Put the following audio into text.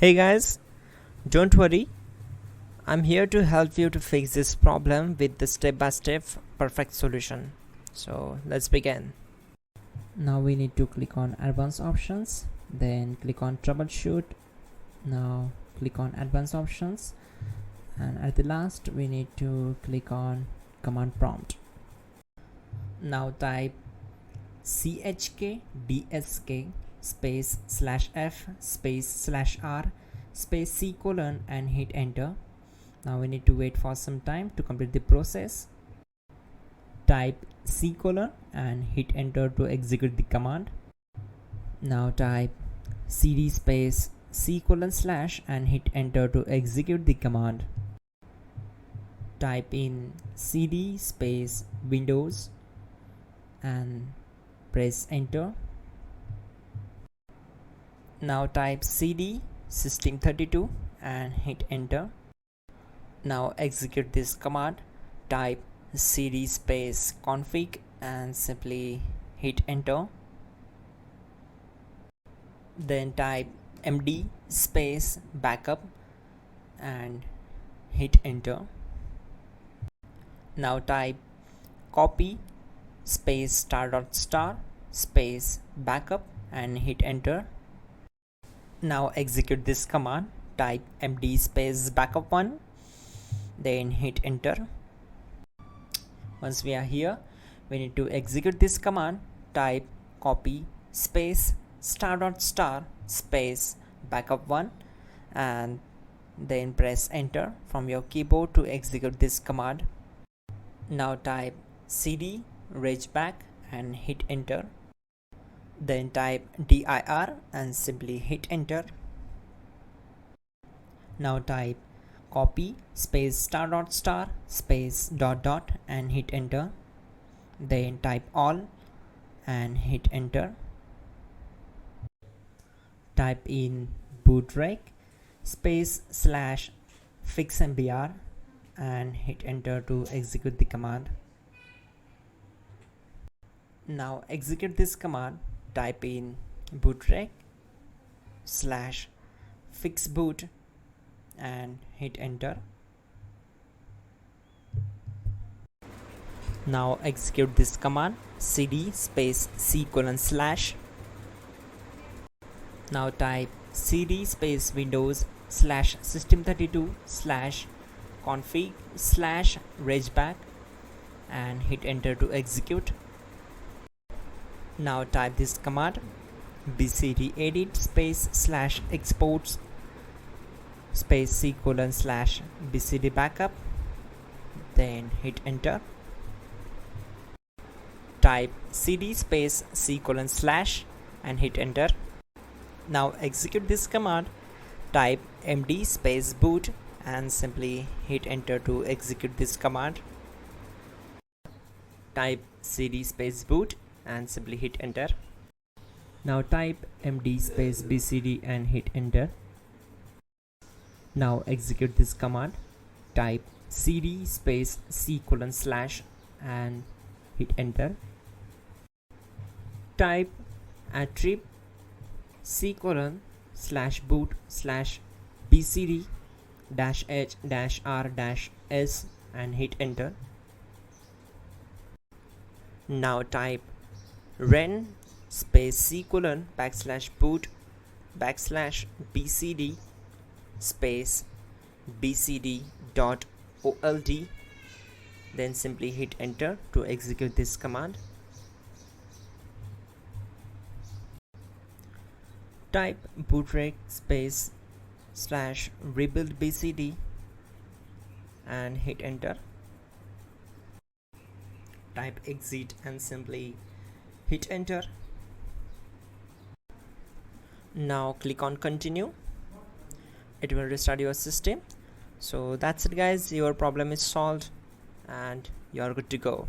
Hey guys, don't worry, I'm here to help you to fix this problem with the step-by-step perfect solution. So let's begin. Now we need to click on advanced options, then click on troubleshoot. Now click on advanced options, and at the last we need to click on command prompt. Now type chkdsk space /f space /r space c colon and hit enter. Now we need to wait for some time to complete the process. Type c colon and hit enter to execute the command. Now type cd space c colon / and hit enter to execute the command. Type in cd space windows and press enter. Now type cd system32 and hit enter. Now execute this command. Type cd space config and simply hit enter. Then type md space backup and hit enter. Now type copy space ** space backup and hit enter. Now execute this command. Type md space backup1, then hit enter. Once we are here, we need to execute this command. Type copy space ** space backup1 and then press enter from your keyboard to execute this command. Now type cd regback and hit enter. Then type dir and simply hit enter. Now type copy space ** space ... and hit enter. Then type all and hit enter. Type in bootrec space /fixmbr and hit enter to execute the command. Now execute this command. Type in bootrec /fixboot and hit enter. Now execute this command. cd space c colon /. Now type cd space windows /system32 /config /regback and hit enter to execute. Now type this command bcdedit space /exports space c colon /bcd backup, then hit enter. Type cd space c colon / and hit enter. Now execute this command. Type md space boot and simply hit enter to execute this command. Type cd space boot and simply hit enter. Now type md space bcd and hit enter. Now execute this command. Type cd space c colon / and hit enter. Type attrib c colon /boot /bcd -h -r -s and hit enter. Now type ren space c colon /boot /bcd space bcd.old, then simply hit enter to execute this command. Type bootrec space /rebuild bcd and hit enter. Type exit and simply hit enter. Now click on continue. It will restart your system. So that's it guys, your problem is solved and you're good to go.